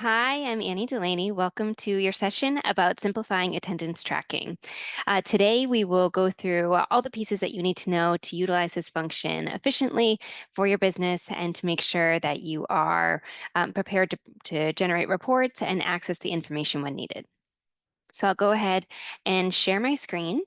Hi, I'm Annie Delaney. Welcome to your session about simplifying attendance tracking. Today, we will go through all the pieces that you need to know to utilize this function efficiently for your business and to make sure that you are prepared to generate reports and access the information when needed. So I'll go ahead and share my screen.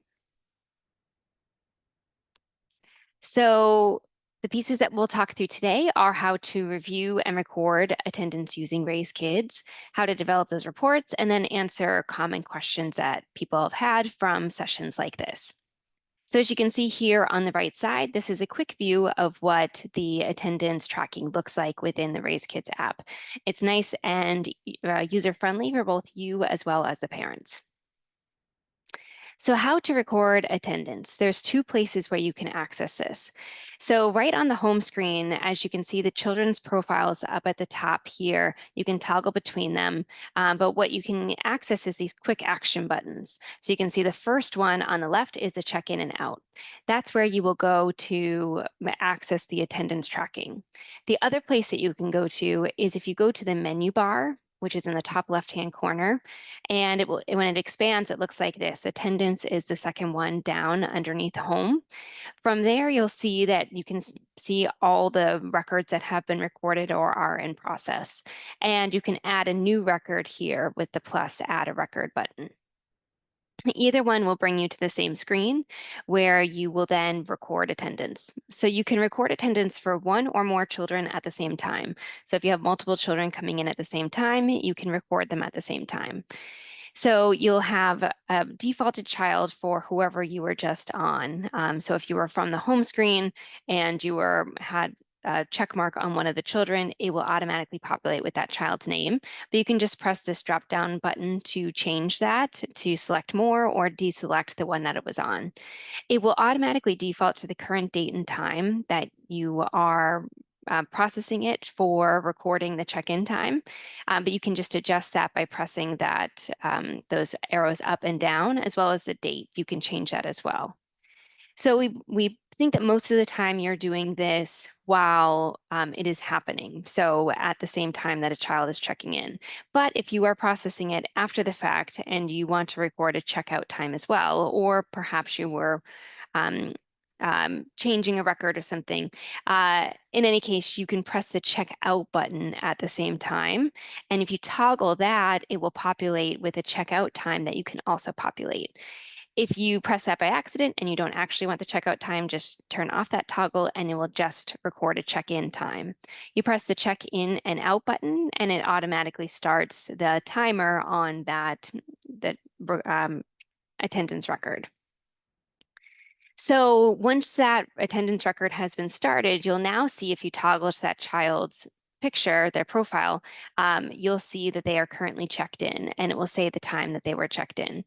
So the pieces that we'll talk through today are how to review and record attendance using Raise Kids, how to develop those reports, and then answer common questions that people have had from sessions like this. So as you can see here on the right side, this is a quick view of what the attendance tracking looks like within the Raise Kids app. It's nice and user-friendly for both you as well as the parents. So how to record attendance. There's two places where you can access this. So right on the home screen, as you can see, the children's profiles up at the top here, you can toggle between them. But what you can access is these quick action buttons. So you can see the first one on the left is the check in and out. That's where you will go to access the attendance tracking. The other place that you can go to is if you go to the menu bar, which is in the top left-hand corner. And when it expands, it looks like this. Attendance is the second one down underneath home. From there, you'll see that you can see all the records that have been recorded or are in process. And you can add a new record here with the plus add a record button. Either one will bring you to the same screen where you will then record attendance. So you can record attendance for one or more children at the same time. So if you have multiple children coming in at the same time, you can record them at the same time. So you'll have a defaulted child for whoever you were just on. So if you were from the home screen and you had a check mark on one of the children, it will automatically populate with that child's name. But you can just press this drop down button to change that to select more or deselect the one that it was on. It will automatically default to the current date and time that you are processing it for recording the check-in time, but you can just adjust that by pressing those arrows up and down, as well as the date. You can change that as well. So we think that most of the time you're doing this while it is happening. So at the same time that a child is checking in. But if you are processing it after the fact and you want to record a checkout time as well, or perhaps you were um, changing a record or something. In any case, you can press the check out button at the same time. And if you toggle that, it will populate with a checkout time that you can also populate. If you press that by accident and you don't actually want the checkout time, just turn off that toggle and it will just record a check-in time. You press the check-in and out button and it automatically starts the timer on that attendance record. So once that attendance record has been started, you'll now see if you toggle to that child's picture, their profile, you'll see that they are currently checked in and it will say the time that they were checked in.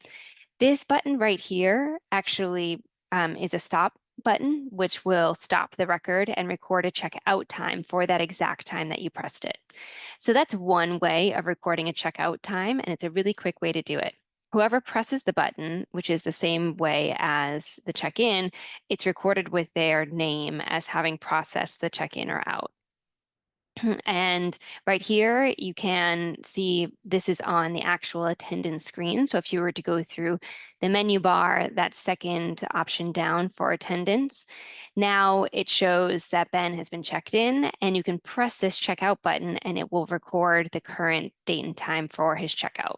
This button right here actually is a stop button, which will stop the record and record a checkout time for that exact time that you pressed it. So that's one way of recording a checkout time, and it's a really quick way to do it. Whoever presses the button, which is the same way as the check-in, it's recorded with their name as having processed the check-in or out. And right here, you can see this is on the actual attendance screen. So if you were to go through the menu bar, that second option down for attendance, now it shows that Ben has been checked in and you can press this checkout button and it will record the current date and time for his checkout.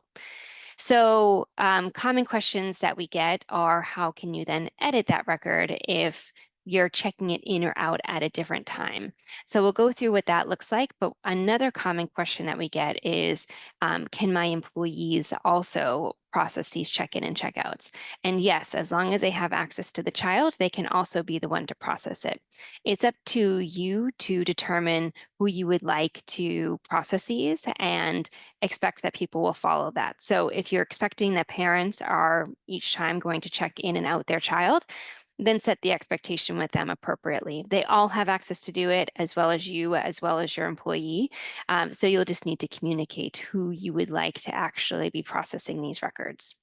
So common questions that we get are how can you then edit that record if you're checking it in or out at a different time? So we'll go through what that looks like. But another common question that we get is, can my employees also process these check-in and checkouts? And yes, as long as they have access to the child, they can also be the one to process it. It's up to you to determine who you would like to process these and expect that people will follow that. So if you're expecting that parents are each time going to check in and out their child, then set the expectation with them appropriately. They all have access to do it, as well as you, as well as your employee. So you'll just need to communicate who you would like to actually be processing these records.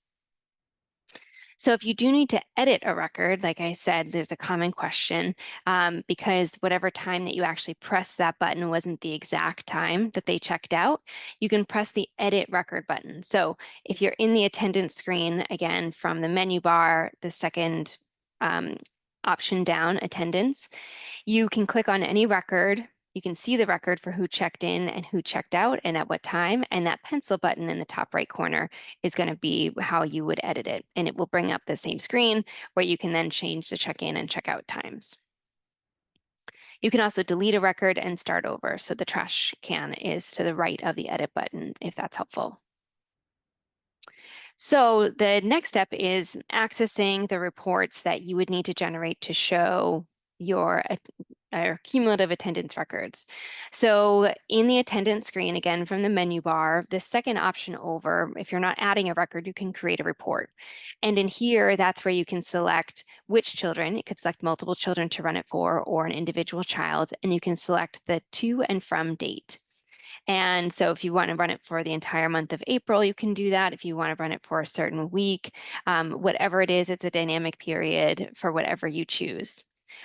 So if you do need to edit a record, like I said, there's a common question because whatever time that you actually press that button wasn't the exact time that they checked out, you can press the edit record button. So if you're in the attendance screen, again, from the menu bar, the second option down, attendance, you can click on any record. You can see the record for who checked in and who checked out and at what time. And that pencil button in the top right corner is going to be how you would edit it. And it will bring up the same screen where you can then change the check-in and check-out times. You can also delete a record and start over. So the trash can is to the right of the edit button, if that's helpful. So the next step is accessing the reports that you would need to generate to show your cumulative attendance records. So in the attendance screen, again, from the menu bar, the second option over, if you're not adding a record, you can create a report. And in here, that's where you can select which children. You could select multiple children to run it for or an individual child, and you can select the to and from date. And so if you want to run it for the entire month of April, you can do that. If you want to run it for a certain week, whatever it is, it's a dynamic period for whatever you choose.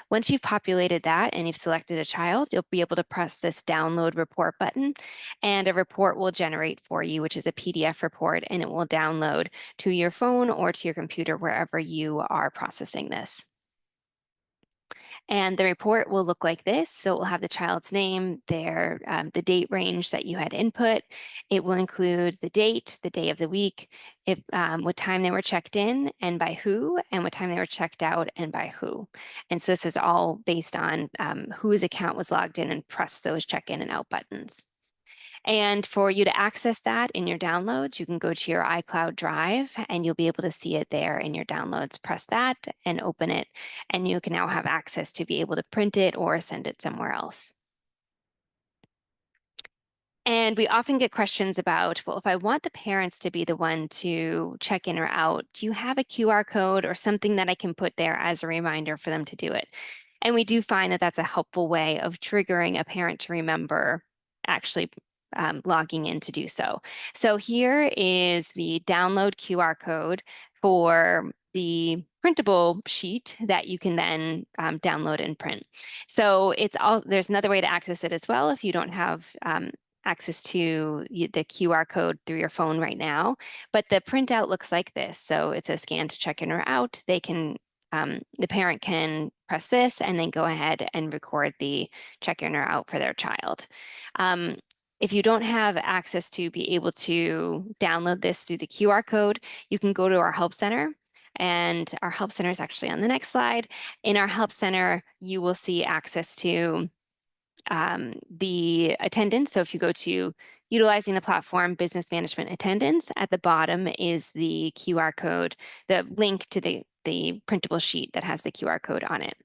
Once you've populated that and you've selected a child, you'll be able to press this download report button and a report will generate for you, which is a PDF report, and it will download to your phone or to your computer wherever you are processing this. And the report will look like this. So it will have the child's name, the date range that you had input. It will include the date, the day of the week, what time they were checked in and by who, and what time they were checked out and by who. And so this is all based on whose account was logged in and pressed those check-in and out buttons. And for you to access that in your downloads, you can go to your iCloud Drive and you'll be able to see it there in your downloads. Press that and open it, and you can now have access to be able to print it or send it somewhere else. And we often get questions about, well, if I want the parents to be the one to check in or out, do you have a QR code or something that I can put there as a reminder for them to do it? And we do find that that's a helpful way of triggering a parent to remember actually logging in to do so. So here is the download QR code for the printable sheet that you can then download and print. So there's another way to access it as well if you don't have access to the QR code through your phone right now, but the printout looks like this. So it's a scan to check in or out. The parent can press this and then go ahead and record the check in or out for their child. If you don't have access to be able to download this through the QR code, you can go to our Help Center. And our Help Center is actually on the next slide. In our Help Center, you will see access to the attendance. So if you go to utilizing the platform, business management attendance, at the bottom is the QR code, the link to the printable sheet that has the QR code on it.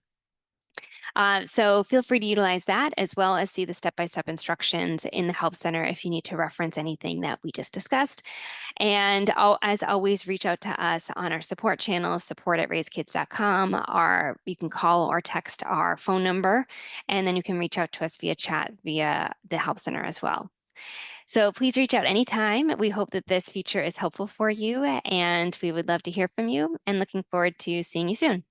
So feel free to utilize that as well as see the step-by-step instructions in the Help Center if you need to reference anything that we just discussed. And as always, reach out to us on our support channel, support@raisekids.com. You can call or text our phone number, and then you can reach out to us via chat via the Help Center as well. So please reach out anytime. We hope that this feature is helpful for you, and we would love to hear from you and looking forward to seeing you soon.